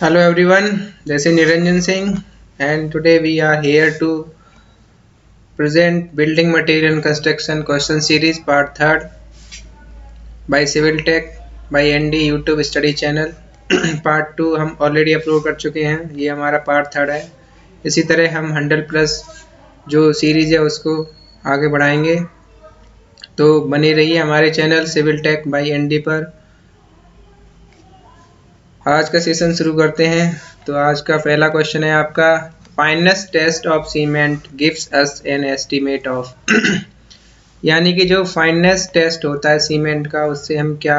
Hello everyone, this is Niranjan Singh and today we are here to present Building Material and Construction Question Series Part 3rd by Civil Tech by ND YouTube Study Channel। Part 2 हम already upload कर चुके हैं, ये हमारा part 3rd है। इसी तरह हम 100+ जो सीरीज है उसको आगे बढ़ाएंगे, तो बने रहिए हमारे channel civil tech by ND पर। आज का सेशन शुरू करते हैं। तो आज का पहला क्वेश्चन है आपका, finest test of cement gives us an estimate of. यानी कि जो फाइनेस्ट टेस्ट होता है सीमेंट का, उससे हम क्या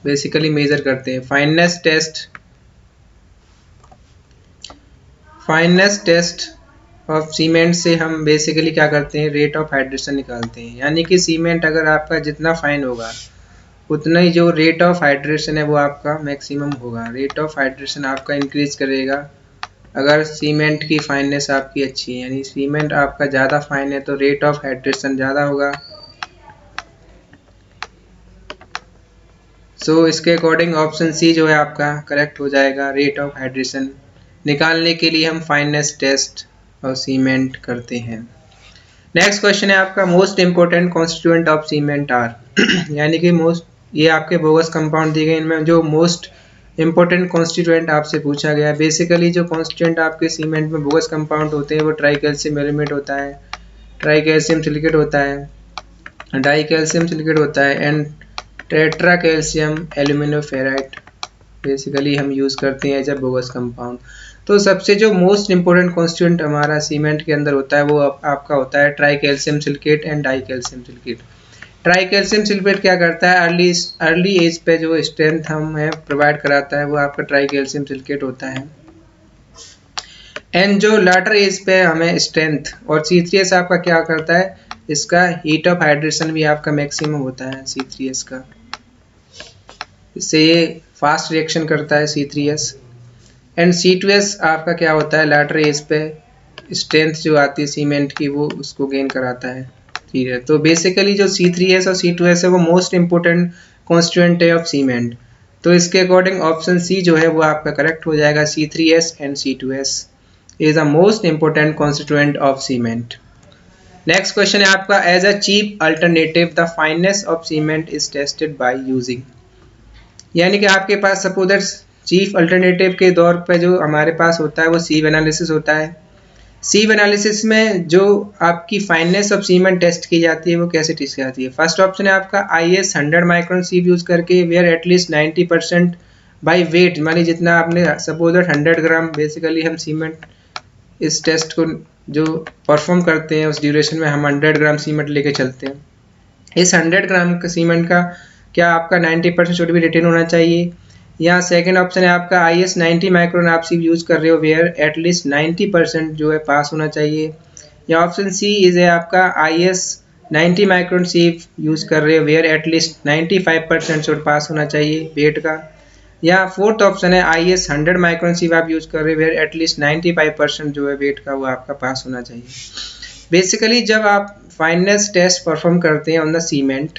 बेसिकली मेजर करते हैं। फाइनेस्ट टेस्ट ऑफ सीमेंट से हम बेसिकली क्या करते हैं, रेट ऑफ हाइड्रेशन निकालते हैं। यानी कि सीमेंट अगर आपका जितना फाइन होगा उतना ही जो रेट ऑफ हाइड्रेशन है वो आपका मैक्सिमम होगा। रेट ऑफ हाइड्रेशन आपका इंक्रीज करेगा अगर सीमेंट की फाइननेस आपकी अच्छी है, यानी सीमेंट आपका ज़्यादा फाइन है तो रेट ऑफ हाइड्रेशन ज़्यादा होगा। सो इसके अकॉर्डिंग ऑप्शन सी जो है आपका करेक्ट हो जाएगा। रेट ऑफ हाइड्रेशन निकालने के लिए हम फाइननेस टेस्ट और सीमेंट करते हैं। नेक्स्ट क्वेश्चन है आपका, most important constituent of cement are. यानी कि ये आपके बोगस कंपाउंड दिए गए, इनमें जो मोस्ट इंपॉर्टेंट कॉन्स्टिट्यूएंट आपसे पूछा गया है। बेसिकली जो कॉन्स्टिट्यूएंट आपके सीमेंट में बोगस कंपाउंड होते हैं वो ट्राई कैल्शियम एलिमेंट होता है, ट्राई कैल्शियम सिलिकेट होता है, डाई कैल्शियम सिलिकेट होता है and tetra calcium aluminoferrite basically हम यूज़ करते हैं एज अ बोगस कंपाउंड। तो सबसे जो मोस्ट इंपोर्टेंट कॉन्स्टिट्यूएंट हमारा सीमेंट के अंदर होता है वो आपका होता है tri calcium silicate and di calcium silicate. Tri calcium silicate क्या करता है, अर्ली एज पे जो स्ट्रेंथ हमें प्रोवाइड कराता है वो आपका ट्राई कैल्शियम सिलिकेट होता है। एंड जो लाटर एज पे हमें स्ट्रेंथ, और C3S आपका क्या करता है, इसका हीट ऑफ हाइड्रेशन भी आपका मैक्सिमम होता है C3S का। इससे ये फास्ट रिएक्शन करता है C3S। एंड C2S आपका क्या होता है, लाटर एज पे स्ट्रेंथ जो आती है सीमेंट की वो उसको गेन कराता है। ठीक है, तो बेसिकली जो C3S और C2S है वो मोस्ट इंपोर्टेंट कॉन्स्टिट्यूएंट है ऑफ सीमेंट। तो इसके अकॉर्डिंग ऑप्शन सी जो है वो आपका करेक्ट हो जाएगा। C3S and C2S is the most important constituent of cement. Next question है आपका, as a cheap alternative the fineness of cement is tested by using. यानी कि आपके पास सपोज चीफ अल्टरनेटिव के दौर पर जो हमारे पास होता है वो सीव एनालिसिस होता है। सीव एनालिसिस में जो आपकी फाइननेस ऑफ सीमेंट टेस्ट की जाती है वो कैसे टेस्ट की जाती है। फर्स्ट ऑप्शन है आपका IS 100 माइक्रोन सीव यूज करके, वेयर एटलीस्ट 90% बाई वेट, मानी जितना आपने सपोज 100 ग्राम बेसिकली हम सीमेंट इस टेस्ट को जो परफॉर्म करते हैं उस ड्यूरेशन में हम 100 ग्राम सीमेंट लेके चलते हैं। इस 100 ग्राम का सीमेंट का क्या आपका 90% शुड भी रिटेन होना चाहिए। या सेकंड ऑप्शन है आपका IS 90 माइक्रोन आप सीव यूज कर रहे हो, वेयर एटलीस्ट 90% जो है पास होना चाहिए। या ऑप्शन सी इज है आपका IS 90 माइक्रोन सीव यूज कर रहे हो, वेयर एटलीस्ट 95% शुड पास होना चाहिए वेट का। या फोर्थ ऑप्शन है IS 100 माइक्रोन सीव आप यूज कर रहे हो, वेयर एटलीस्ट 95% जो है वेट का वो आपका पास होना चाहिए। बेसिकली जब आप फाइननेस टेस्ट परफॉर्म करते हैं ऑन द सीमेंट,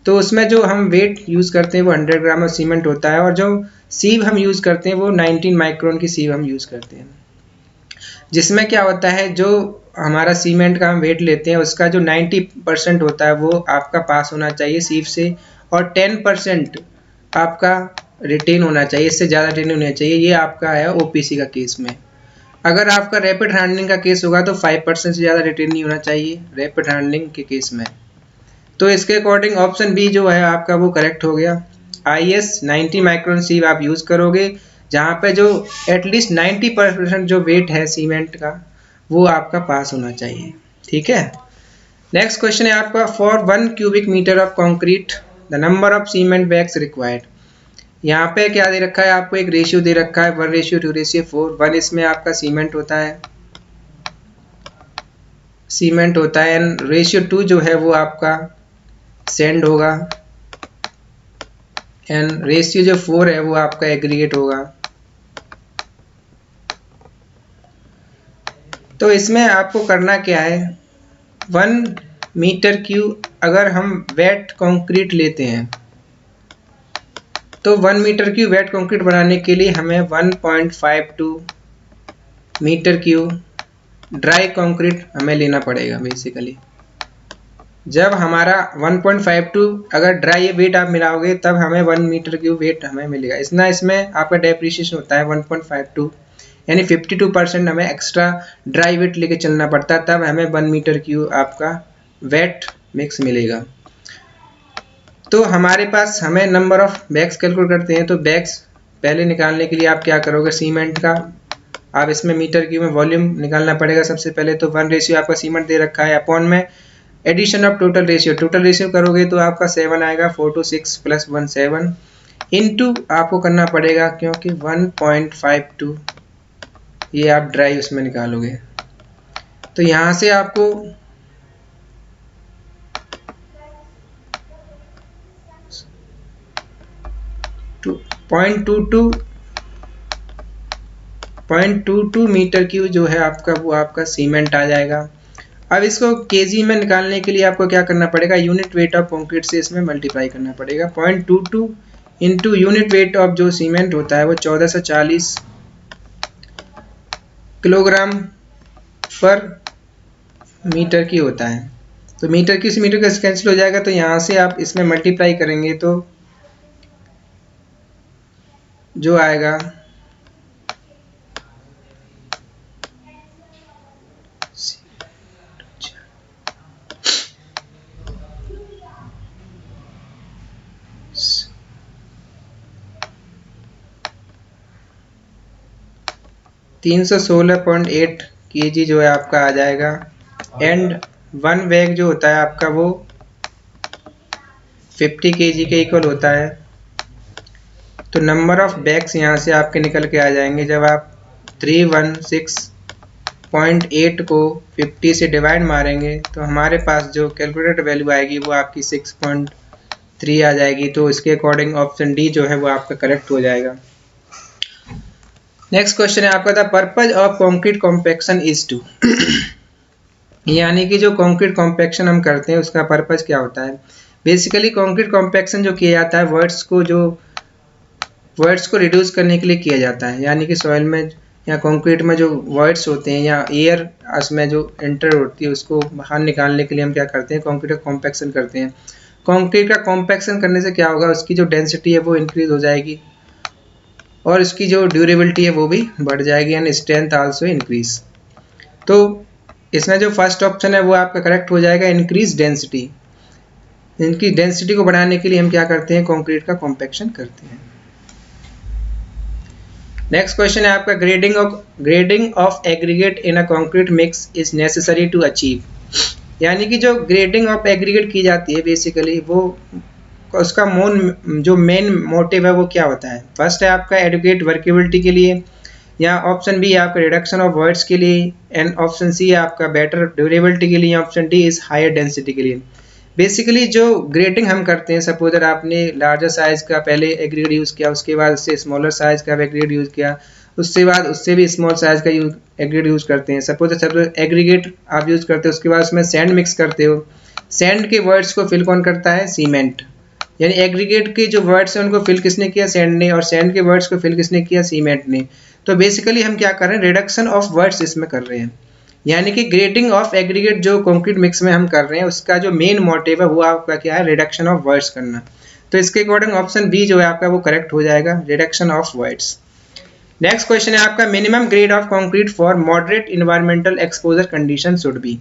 तो उसमें जो हम वेट यूज़ करते हैं वो 100 ग्राम ऑफ सीमेंट होता है, और जो सीव हम यूज़ करते हैं वो 19 माइक्रोन की सीव हम यूज़ करते हैं। जिसमें क्या होता है, जो हमारा सीमेंट का हम वेट लेते हैं उसका जो 90% होता है वो आपका पास होना चाहिए सीव से, और 10% आपका रिटेन होना चाहिए, इससे ज़्यादा रिटेन होना चाहिए। ये आपका है OPC का केस में। अगर आपका रैपिड हैंडलिंग का केस होगा तो 5% से ज़्यादा रिटेन नहीं होना चाहिए रैपिड हैंडलिंग के केस में। तो इसके अकॉर्डिंग ऑप्शन बी जो है आपका वो करेक्ट हो गया। IS 90 माइक्रोन सीव आप यूज़ करोगे जहाँ पे जो एटलीस्ट 90% जो वेट है सीमेंट का वो आपका पास होना चाहिए। ठीक है, नेक्स्ट क्वेश्चन है आपका, for 1 cubic metre of concrete the number of cement bags required. यहाँ पे क्या दे रखा है आपको, एक रेशियो दे रखा है 1:2:4। 1 इसमें आपका सीमेंट होता है एंड रेशियो 2 जो है वो आपका सेंड होगा, एंड रेशियो जो 4 है वो आपका एग्रीगेट होगा। तो इसमें आपको करना क्या है, 1 मीटर क्यूब अगर हम वेट कंक्रीट लेते हैं तो 1 मीटर क्यूब वेट कंक्रीट बनाने के लिए हमें 1.52 मीटर क्यूब ड्राई कंक्रीट हमें लेना पड़ेगा। बेसिकली जब हमारा 1.52 अगर ड्राई वेट आप मिलाओगे तब हमें 1 मीटर क्यूब वेट हमें मिलेगा। इसमें आपका डेप्रिसिएशन होता है 1.52, यानी 52% हमें एक्स्ट्रा ड्राई वेट लेके चलना पड़ता है, तब हमें 1 मीटर क्यूब आपका वेट मिक्स मिलेगा। तो हमारे पास हमें नंबर ऑफ बैग्स कैलकुलेट करते हैं। तो बैग्स पहले निकालने के लिए आप क्या करोगे, सीमेंट का आप इसमें मीटर क्यूब में वॉल्यूम निकालना पड़ेगा सबसे पहले। तो 1 रेशियो आपका सीमेंट दे रखा है, अपॉन में एडिशन ऑफ टोटल रेशियो करोगे तो आपका 7 आएगा, 4 to 6 + 1 7 इनटू आपको करना पड़ेगा, क्योंकि 1.52 ये आप ड्राई उसमें निकालोगे। तो यहाँ से आपको 0.22 मीटर क्यूब जो है आपका, वो आपका सीमेंट आ जाएगा। अब इसको केजी में निकालने के लिए आपको क्या करना पड़ेगा, यूनिट वेट ऑफ कंक्रीट से इसमें मल्टीप्लाई करना पड़ेगा। 0.22 इंटू यूनिट वेट ऑफ जो सीमेंट होता है वो 1440 किलोग्राम पर मीटर की होता है। तो मीटर की मीटर का कैंसिल हो जाएगा, तो यहाँ से आप इसमें मल्टीप्लाई करेंगे तो जो आएगा 316.8 kg जो है आपका आ जाएगा। एंड 1 बैग जो होता है आपका वो 50 kg के इक्वल होता है। तो नंबर ऑफ बैग्स यहाँ से आपके निकल के आ जाएंगे। जब आप 316.8 को 50 से डिवाइड मारेंगे तो हमारे पास जो कैलकुलेटेड वैल्यू आएगी वो आपकी 6.3 आ जाएगी। तो इसके अकॉर्डिंग ऑप्शन डी जो है वो आपका करेक्ट हो जाएगा। नेक्स्ट क्वेश्चन है आपका, the purpose of concrete compaction is to यानी कि जो कंक्रीट कॉम्पैक्शन हम करते हैं उसका पर्पज क्या होता है। बेसिकली कंक्रीट कॉम्पैक्शन जो किया जाता है वर्ड्स को रिड्यूस करने के लिए किया जाता है। यानी कि सॉइल में या कंक्रीट में जो वर्ड्स होते हैं या एयर उसमें जो एंटर होती है उसको बाहर निकालने के लिए हम क्या करते हैं, कंक्रीट का कॉम्पैक्शन करते हैं। कंक्रीट का कॉम्पैक्शन करने से क्या होगा, उसकी जो डेंसिटी है वो इंक्रीज हो जाएगी और इसकी जो ड्यूरेबिलिटी है वो भी बढ़ जाएगी एंड स्ट्रेंथ आल्सो इंक्रीज। तो इसमें जो फर्स्ट ऑप्शन है वो आपका करेक्ट हो जाएगा, इंक्रीज डेंसिटी। इनकी डेंसिटी को बढ़ाने के लिए हम क्या करते हैं, कंक्रीट का कॉम्पैक्शन करते हैं। नेक्स्ट क्वेश्चन है आपका, grading of aggregate in a concrete mix is necessary to achieve. यानी कि जो ग्रेडिंग ऑफ एग्रीगेट की जाती है बेसिकली वो उसका जो मेन मोटिव है वो क्या होता है। फर्स्ट है आपका एडुकेट वर्केबिलिटी के लिए, या ऑप्शन बी आपका रिडक्शन ऑफ वर्ड्स के लिए, एंड ऑप्शन सी आपका बेटर ड्यूरेबिलिटी के लिए, option D is higher density के लिए। बेसिकली जो ग्रेडिंग हम करते हैं, सपोज अगर आपने लार्जर साइज का पहले एग्रीगेट यूज़ किया, उसके बाद उससे स्मॉलर साइज का एग्रीगेट यूज़ किया, उसके बाद उससे भी स्मॉल साइज का एग्रीगेट यूज़ करते हैं। सपोज एग्रीगेट आप यूज़ करते हो, उसके बाद उसमें सैंड मिक्स करते हो। सैंड के वर्ड्स को फिल कौन करता है, सीमेंट। यानी एग्रीगेट के जो वर्ड्स हैं उनको फिल किसने किया, सैंड ने, और सैंड के वर्ड्स को फिल किसने किया, सीमेंट ने। तो बेसिकली हम क्या कर रहे हैं, रिडक्शन ऑफ वर्ड्स इसमें कर रहे हैं। यानी कि ग्रेडिंग ऑफ एग्रीगेट जो कंक्रीट मिक्स में हम कर रहे हैं उसका जो मेन मोटिव है वो आपका क्या है, रिडक्शन ऑफ वर्ड्स करना। तो इसके अकॉर्डिंग ऑप्शन बी जो है आपका वो करेक्ट हो जाएगा, reduction of words. Next question है आपका, minimum grade of concrete for moderate environmental exposure condition should be.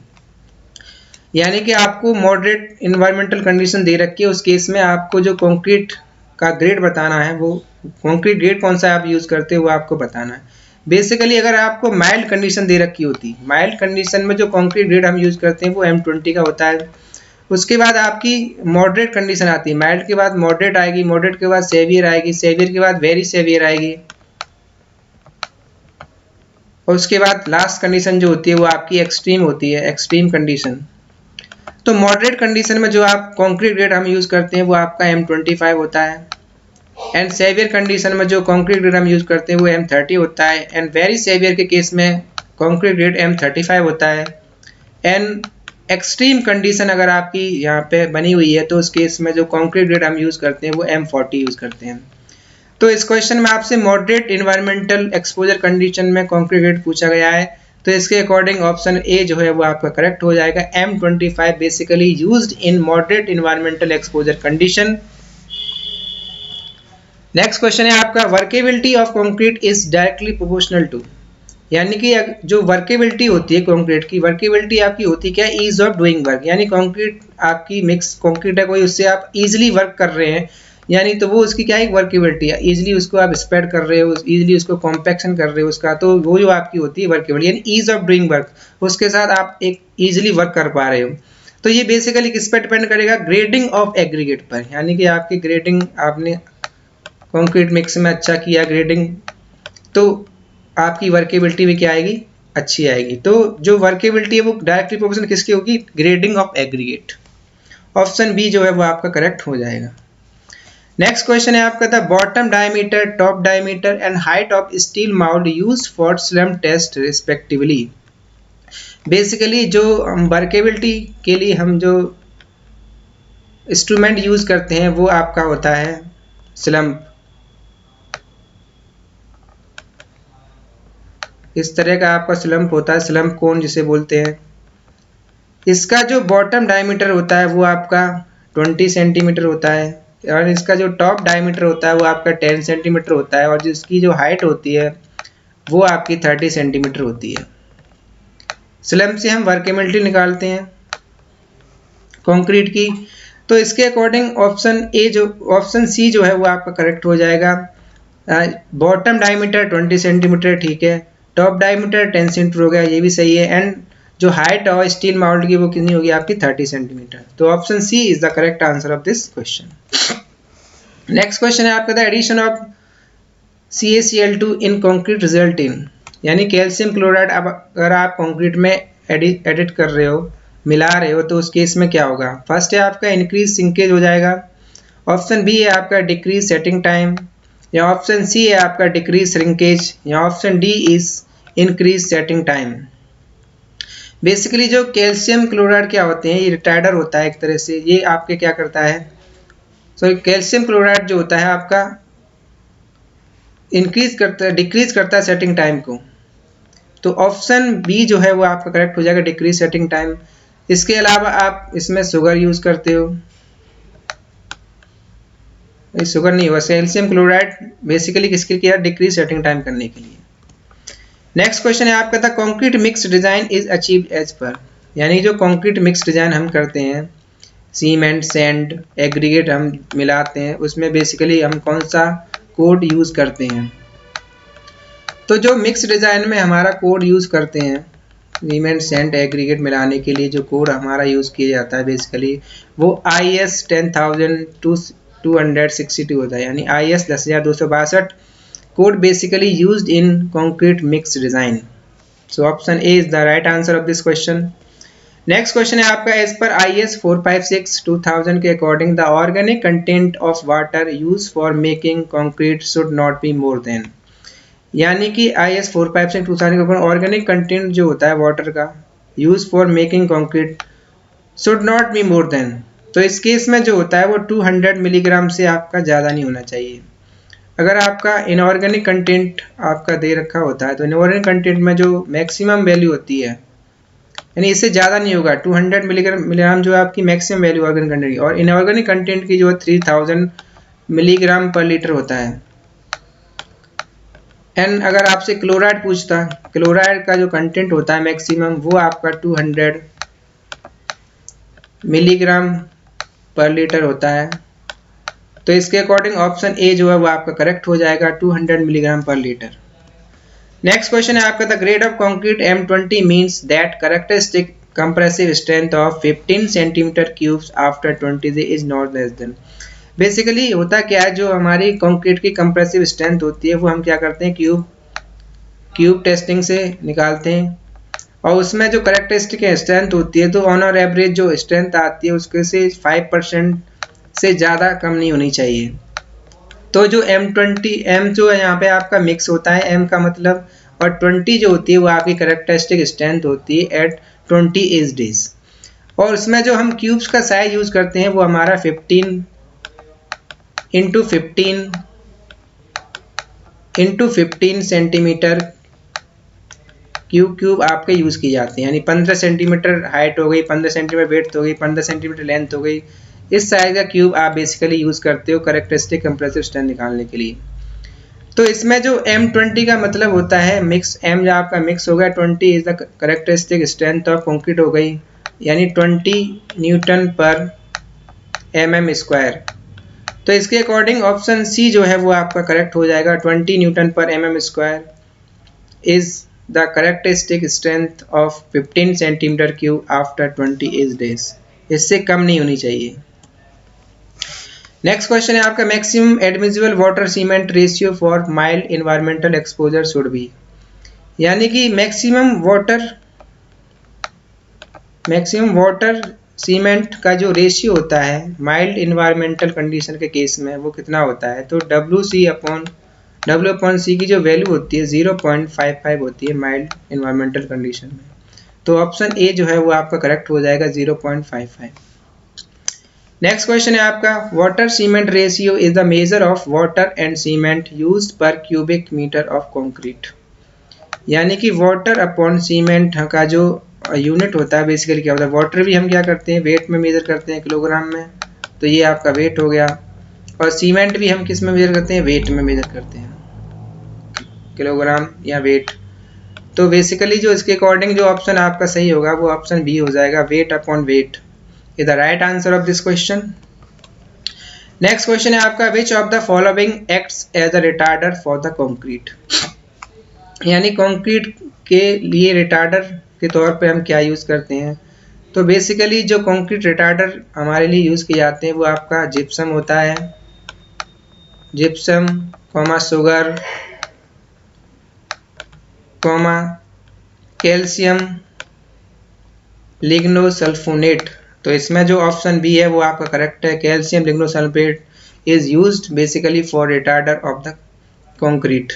यानी कि आपको मॉडरेट इन्वायरमेंटल कंडीशन दे रखी है, उस केस में आपको जो कंक्रीट का ग्रेड बताना है, वो कंक्रीट ग्रेड कौन सा आप यूज करते हो वो आपको बताना है। बेसिकली अगर आपको माइल्ड कंडीशन दे रखी होती, माइल्ड कंडीशन में जो कंक्रीट ग्रेड हम यूज करते हैं वो M20 का होता है। उसके बाद आपकी मॉडरेट कंडीशन आती है, माइल्ड के बाद मॉडरेट आएगी, मॉडरेट के बाद सेवियर आएगी, सेवियर के बाद वेरी सेवियर आएगी, और उसके बाद लास्ट कंडीशन जो होती है वो आपकी एक्सट्रीम होती है, एक्सट्रीम कंडीशन। तो मॉडरेट कंडीशन में जो आप कंक्रीट ग्रेड हम यूज करते हैं वो आपका M25 होता है, एंड सेवियर कंडीशन में जो कंक्रीट ग्रेड हम यूज करते हैं वो M30 होता है, एंड वेरी सेवियर के केस में कंक्रीट ग्रेड M35 होता है, एंड एक्सट्रीम कंडीशन अगर आपकी यहाँ पे बनी हुई है तो उस केस में जो कंक्रीट ग्रेड हम यूज करते हैं वो M40 यूज करते हैं। तो इस क्वेश्चन में आपसे मॉडरेट इन्वायरमेंटल एक्सपोजर कंडीशन में कंक्रीट ग्रेड पूछा गया है, तो इसके अकॉर्डिंग ऑप्शन ए जो है वो आपका करेक्ट हो जाएगा। M25 basically used in moderate environmental exposure condition. Next question है आपका workability of concrete is directly proportional to, यानी कि जो वर्केबिलिटी होती है कंक्रीट की, वर्केबिलिटी आपकी होती है क्या, ईज ऑफ डूइंग वर्क, यानी कंक्रीट आपकी मिक्स कंक्रीट है कोई, उससे आप इजीली वर्क कर रहे हैं, यानी तो वो उसकी क्या है वर्केबिलिटी है, इजीली उसको आप स्प्रेड कर रहे हो, इजीली उसको कॉम्पैक्शन कर रहे हो उसका, तो वो जो आपकी होती है वर्केबिलिटी, यानी ईज ऑफ डूइंग वर्क, उसके साथ आप एक इजीली वर्क कर पा रहे हो। तो ये बेसिकली किस पर डिपेंड करेगा, ग्रेडिंग ऑफ एग्रीगेट पर, यानी कि आपकी ग्रेडिंग, आपने कंक्रीट मिक्स में अच्छा किया ग्रेडिंग, तो आपकी वर्केबिलिटी भी क्या आएगी, अच्छी आएगी। तो जो वर्केबिलिटी है वो डायरेक्टली प्रोपोर्शनल किसकी होगी, grading of aggregate. Option B जो है वो आपका करेक्ट हो जाएगा। नेक्स्ट क्वेश्चन है आपका था bottom diameter, top diameter and height of steel mould used for slump test respectively. Basically जो वर्केबिलिटी के लिए हम जो इंस्ट्रूमेंट यूज करते हैं वो आपका होता है स्लम्प, इस तरह का आपका स्लम्प होता है, स्लम्प कोन जिसे बोलते हैं। इसका जो बॉटम डायमीटर होता है वो आपका 20 सेंटीमीटर होता है, और इसका जो टॉप डायमीटर होता है वो आपका 10 सेंटीमीटर होता है, और जिसकी जो हाइट होती है वो आपकी 30 सेंटीमीटर होती है। स्लम्प से हम वर्केबिलिटी निकालते हैं कंक्रीट की, तो इसके अकॉर्डिंग ऑप्शन सी जो है वो आपका करेक्ट हो जाएगा। बॉटम डायमीटर 20 सेंटीमीटर, ठीक है, टॉप डायमीटर 10 सेंटीमीटर हो गया, ये भी सही है, एंड जो हाइट और स्टील माउल्ड की वो कितनी होगी आपकी 30 सेंटीमीटर। तो option C is the correct answer of this question. Next question है आपका the addition of CaCl2 in concrete result in, यानी कैल्शियम क्लोराइड अगर आप कंक्रीट में एडिट कर रहे हो, मिला रहे हो, तो उस केस में क्या होगा। फर्स्ट है आपका इंक्रीज सिंकेज हो जाएगा, ऑप्शन बी है आपका डिक्रीज सेटिंग टाइम, या ऑप्शन सी है आपका डिक्रीज श्रिंकेज, या option D is increase setting time. Basically जो कैल्शियम क्लोराइड क्या होते हैं, ये रिटार्डर होता है एक तरह से, ये आपके क्या करता है, कैल्शियम क्लोराइड जो होता है आपका इंक्रीज करता है, डिक्रीज करता है सेटिंग टाइम को, तो ऑप्शन बी जो है वो आपका करेक्ट हो जाएगा, डिक्रीज सेटिंग टाइम। इसके अलावा आप इसमें शुगर यूज करते हो, शुगर नहीं हुआ, कैल्शियम क्लोराइड बेसिकली किसके लिए, डिक्रीज सेटिंग टाइम करने के लिए। नेक्स्ट क्वेश्चन है आपका था concrete mix design is achieved as per, यानी जो कंक्रीट मिक्स डिजाइन हम करते हैं, सीमेंट सैंड एग्रीगेट हम मिलाते हैं, उसमें बेसिकली हम कौन सा कोड यूज करते हैं। तो जो मिक्स डिजाइन में हमारा कोड यूज करते हैं, सीमेंट सैंड एग्रीगेट मिलाने के लिए जो कोड हमारा यूज किया जाता है बेसिकली वो IS 10262 होता है, यानी IS 10262 code basically used in concrete mix design. So option A is the right answer of this question. Next question है आपका एज पर IS 456-2000 के according the organic content of water use for making concrete should not be more than, यानी कि IS 456-2000 के according organic content जो होता है water का use for making concrete should not be more than, तो इस केस में जो होता है वो 200 मिलीग्राम से आपका ज़्यादा नहीं होना चाहिए। अगर आपका इनऑर्गेनिक कंटेंट आपका दे रखा होता है तो इनऑर्गेनिक कंटेंट में जो मैक्सिमम वैल्यू होती है, यानी इससे ज़्यादा नहीं होगा, 200 मिलीग्राम जो आपकी मैक्सिमम वैल्यू ऑर्गेनिक कंटेंट की, और इनऑर्गेनिक कंटेंट की जो है 3000 मिलीग्राम पर लीटर होता है। एंड अगर आपसे क्लोराइड पूछता, क्लोराइड का जो कंटेंट होता है मैक्सिमम वो आपका 200 मिलीग्राम पर लीटर होता है, तो इसके अकॉर्डिंग ऑप्शन ए जो है वो आपका करेक्ट हो जाएगा, 200 मिलीग्राम पर लीटर। नेक्स्ट क्वेश्चन है आपका the grade of concrete M20 means that characteristic compressive strength of 15 centimetre cubes after 20 days is not less than. Basically होता क्या है, जो हमारी कंक्रीट की कंप्रेसिव स्ट्रेंथ होती है वो हम क्या करते हैं, क्यूब टेस्टिंग से निकालते हैं, और उसमें जो कैरेक्टरिस्टिक स्ट्रेंथ होती है तो ऑन और एवरेज जो स्ट्रेंथ आती है उसके से 5% से ज़्यादा कम नहीं होनी चाहिए। तो जो M जो है यहाँ पे आपका मिक्स होता है, M का मतलब, और 20 जो होती है वो आपकी कैरेक्टरिस्टिक स्ट्रेंथ होती है एट 20 एज डेज, और उसमें जो हम क्यूब्स का साइज यूज करते हैं वो हमारा 15 × 15 इंटू 15 सेंटीमीटर क्यूब आपके यूज़ की जाती हैं, यानी 15 सेंटीमीटर हाइट हो गई, 15 सेंटीमीटर वेट हो गई, 15 सेंटीमीटर लेंथ हो गई। इस साइज का क्यूब आप बेसिकली यूज़ करते हो करेक्टरिस्टिक कंप्रेसिव स्ट्रेंथ निकालने के लिए। तो इसमें जो M20 का मतलब होता है मिक्स, M जो आपका मिक्स हो गया, 20 is the characteristic strength of concrete हो गई, यानी 20 न्यूटन पर mm स्क्वायर। तो इसके अकॉर्डिंग ऑप्शन सी जो है वो आपका करेक्ट हो जाएगा, 20 newton per mm square is the characteristic strength of 15 centimetre cube after 20 age days. इससे कम नहीं होनी चाहिए। नेक्स्ट क्वेश्चन है आपका, maximum admissible water cement ratio for mild environmental exposure should be, यानी कि मैक्सिमम वाटर सीमेंट का जो रेशियो होता है माइल्ड इन्वायरमेंटल कंडीशन के केस में वो कितना होता है। तो W/C की जो वैल्यू होती है 0.55 होती है माइल्ड इन्वायरमेंटल कंडीशन में। तो ऑप्शन ए जो है वो आपका करेक्ट हो जाएगा, 0.55। नेक्स्ट क्वेश्चन है आपका, water cement ratio is the measure of water and cement used पर क्यूबिक मीटर ऑफ कंक्रीट, यानी कि वाटर अपॉन सीमेंट का जो यूनिट होता है बेसिकली क्या होता है। वाटर भी हम क्या करते हैं वेट में मेजर करते हैं, किलोग्राम में, तो ये आपका वेट हो गया। और सीमेंट भी हम किस में मेजर करते हैं, वेट में मेजर करते हैं, किलोग्राम या वेट। तो बेसिकली जो इसके अकॉर्डिंग जो ऑप्शन आपका सही होगा वो ऑप्शन बी हो जाएगा, weight upon weight is the right answer of this question. Next question है आपका, which of the following acts as a retarder for the concrete, यानी कंक्रीट के लिए रिटार्डर के तौर पे हम क्या यूज़ करते हैं। तो बेसिकली जो कंक्रीट रिटार्डर हमारे लिए यूज़ किए जाते हैं वो आपका जिप्सम होता है, gypsum comma sugar comma calcium lignosulphonate. तो इसमें जो ऑप्शन बी है वो आपका करेक्ट है, calcium lignosulphate is used basically for retarder of the concrete.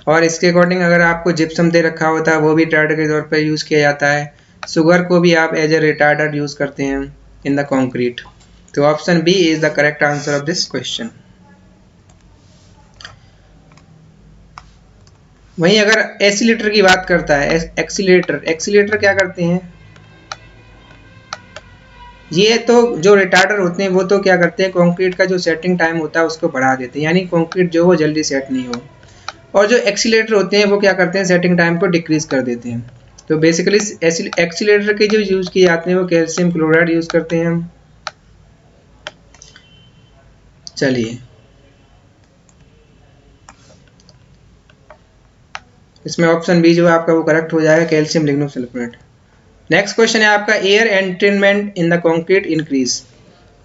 और इसके अकॉर्डिंग अगर आपको जिप्सम दे रखा होता है वो भी रिटार्डर के तौर पर यूज़ किया जाता है, शुगर को भी आप एज ए रिटार्डर यूज़ करते हैं इन द कंक्रीट। तो option B is the correct answer of this question. वहीं अगर एक्सीलेटर की बात करता है, एक्सीलेटर क्या करते हैं, ये तो जो रिटार्डर होते हैं वो तो क्या करते हैं कंक्रीट का जो सेटिंग टाइम होता है उसको बढ़ा देते हैं, यानी कंक्रीट जो वो जल्दी सेट नहीं हो। और जो एक्सीलेटर होते हैं वो क्या करते हैं सेटिंग टाइम को डिक्रीज कर देते हैं। तो बेसिकली एक्सीलेटर के जो यूज किए जाते हैं वो कैल्शियम क्लोराइड यूज करते हैं हम। चलिए इसमें ऑप्शन बी जो है आपका वो करेक्ट हो जाएगा, कैल्शियम लिग्नोसल्फेट। नेक्स्ट क्वेश्चन है आपका, air entrainment in the concrete increase,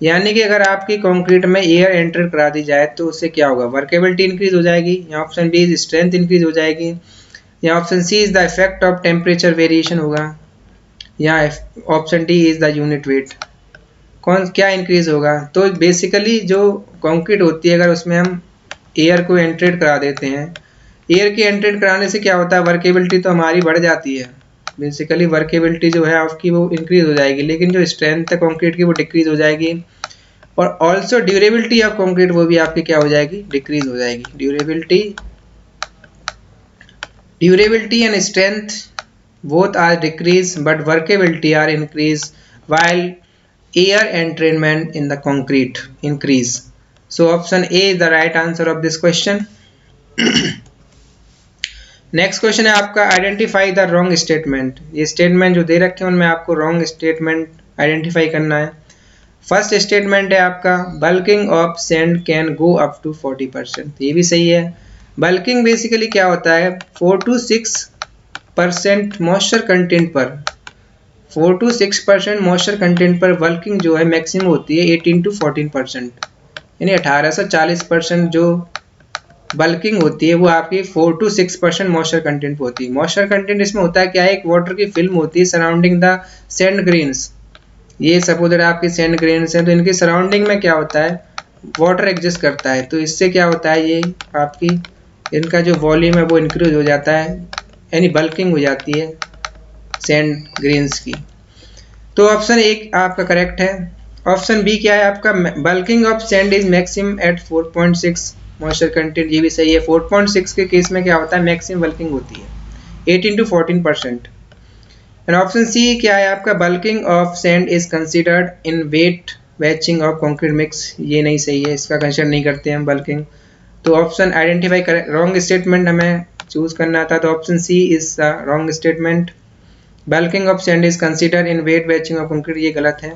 यानी कि अगर आपकी कंक्रीट में एयर एंटर करा दी जाए तो उससे क्या होगा, वर्केबिलिटी इंक्रीज हो जाएगी, या option B is strength increase हो जाएगी, या option C is the effect of temperature variation होगा, या option D is the unit weight. कौन क्या इंक्रीज होगा। तो बेसिकली जो कंक्रीट होती है अगर उसमें हम एयर को एंट्रेट करा देते हैं, एयर की एंट्रेट कराने से क्या होता है, वर्केबिलिटी तो हमारी बढ़ जाती है, बेसिकली वर्केबिलिटी जो है आपकी वो इंक्रीज हो जाएगी, लेकिन जो स्ट्रेंथ है कंक्रीट की वो डिक्रीज हो जाएगी। और ऑल्सो ड्यूरेबिलिटी ऑफ कंक्रीट वो भी आपकी क्या हो जाएगी, डिक्रीज हो जाएगी। Durability and strength both are decrease but workability are increase while air entrainment in the concrete increase. So option A is the right answer of this question. Next question है आपका, आइडेंटिफाई द रॉन्ग स्टेटमेंट। ये statement जो दे रखे हैं उनमें आपको wrong statement identify करना है। फर्स्ट स्टेटमेंट है आपका, bulking of sand can go up to 40%, ये भी सही है। बल्किंग बेसिकली क्या होता है, 4 to 6% मॉइस्चर कंटेंट पर, 4 to 6% मॉइस्चर कंटेंट पर बल्किंग जो है मैक्सिमम होती है 18 to 14%, यानी 18 से 40% जो बल्किंग होती है वो आपकी 4 to 6% मॉइस्चर कंटेंट होती है। मॉइस्चर कंटेंट इसमें होता है क्या है, एक वाटर की फिल्म होती है सराउंडिंग द सैंड ग्रेन्स। ये सपोज आपकी सैंड ग्रेन्स हैं तो इनके सराउंडिंग में क्या होता है, वाटर एग्जिस्ट करता है। तो इससे क्या होता है, ये आपकी इनका जो वॉल्यूम है वो इंक्रीज हो जाता है, यानी बल्किंग हो जाती है सैंड ग्रेन्स की। तो ऑप्शन एक आपका करेक्ट है। ऑप्शन बी क्या है आपका, bulking of sand is maximum at 4.6 moisture content, ये भी सही है। 4.6 के केस में क्या होता है, मैक्सिमम बल्किंग होती है 18 to 14%। एंड ऑप्शन सी क्या है आपका, bulking of sand is considered in wet batching of concrete mix, ये नहीं सही है, इसका कंसिडर नहीं करते हैं बल्किंग। तो ऑप्शन आइडेंटिफाई करें, रॉन्ग स्टेटमेंट हमें चूज करना था, तो option C is the wrong statement. Bulking of sand is considered in wet batching of concrete, ये गलत है।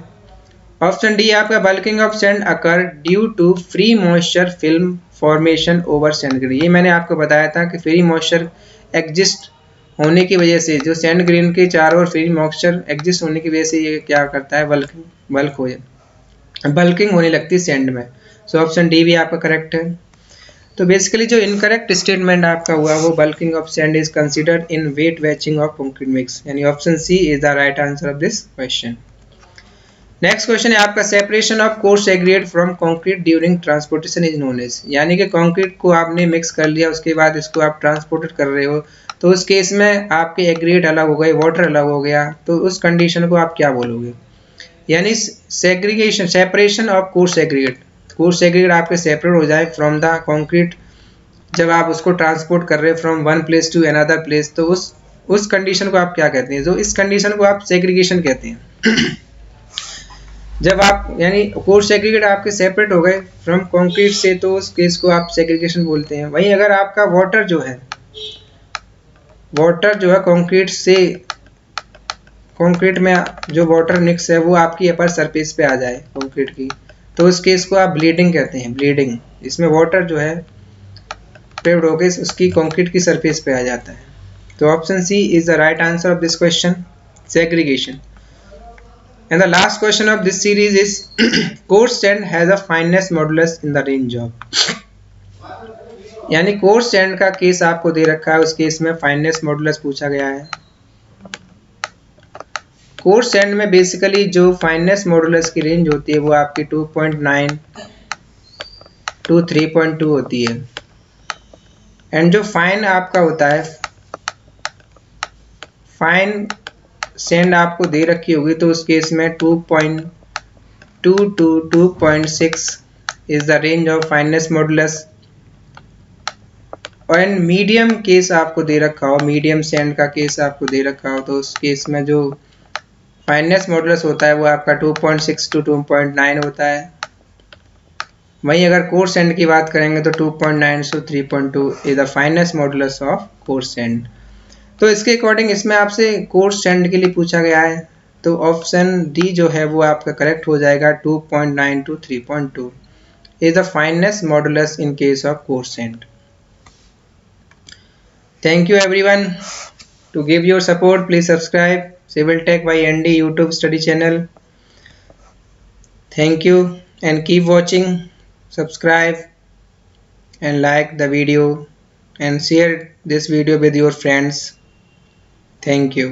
ऑप्शन डी आपका, bulking of sand occur due to free moisture film formation over sand grain, ये मैंने आपको बताया था कि फ्री मॉइस्चर एग्जिस्ट होने की वजह से, जो सैंड ग्रेन के चारों ओर फ्री मॉइस्चर एग्जिस्ट होने की वजह से ये क्या करता है, बल्किंग होने लगती है सैंड में। सो ऑप्शन डी भी आपका करेक्ट है। तो बेसिकली जो इनकरेक्ट स्टेटमेंट आपका हुआ वो, bulking of sand is considered in wet batching of concrete mix, यानी option C is the right answer of this question. Next question है आपका, separation of coarse aggregate from concrete during transportation is known as, यानी कि concrete को आपने mix कर लिया, उसके बाद इसको आप ट्रांसपोर्टेड कर रहे हो, तो उस केस में आपके एग्रीगेट अलग हो गए, वाटर अलग हो गया, तो उस कंडीशन को आप क्या बोलोगे, यानी segregation, separation of coarse aggregate, coarse aggregate आपके सेपरेट हो जाए फ्रॉम द कंक्रीट, जब आप उसको ट्रांसपोर्ट कर रहे हो from one place to another place, तो उस कंडीशन को आप क्या कहते हैं, जो इस कंडीशन को आप सेग्रीगेशन कहते हैं। जब आप, यानी कोर्स सेग्रीगेट आपके सेपरेट हो गए फ्रॉम कंक्रीट से, तो उस केस को आप सेग्रीगेशन बोलते हैं। वहीं अगर आपका वाटर जो है कंक्रीट से, कंक्रीट में जो वाटर मिक्स है वो आपकी अपर सरफेस पे आ जाए कंक्रीट की, तो उस केस को आप ब्लीडिंग कहते हैं, ब्लीडिंग। इसमें वाटर जो है ट्रैप्ड होकर उसकी कंक्रीट की सरफेस पे आ जाता है। तो option C is the right answer of this question, segregation. And the last question of this series is coarse sand has a fineness modulus in the range of, यानी coarse sand का case आपको दे रखा है, उस case में fineness modulus पूछा गया है। कोर्स सैंड में बेसिकली जो फाइननेस मॉडुलस की रेंज होती है वो आपकी 2.9 to 3.2 होती है। एंड जो फाइन आपका होता है, फाइन सैंड आपको दे रखी होगी, तो उस केस में 2.2 to 2.6 is the range of fineness modulus. और एंड मीडियम केस आपको दे रखा हो, मीडियम सैंड का केस आपको दे रखा हो, तो उस केस में जो फाइननेस मॉडुलस होता है वो आपका 2.6 to 2.9 होता है। वहीं अगर कोर्स सैंड की बात करेंगे तो 2.9 to 3.2 is the fineness modulus of coarse sand. तो इसके अकॉर्डिंग इसमें आपसे कोर्स सैंड के लिए पूछा गया है, तो ऑप्शन डी जो है वो आपका करेक्ट हो जाएगा, 2.9 to 3.2 is the fineness modulus in case of coarse sand. Thank you everyone. To give your support, please subscribe Civil Tech by ND YouTube study channel. Thank you and keep watching. Subscribe and like the video and share this video with your friends. Thank you.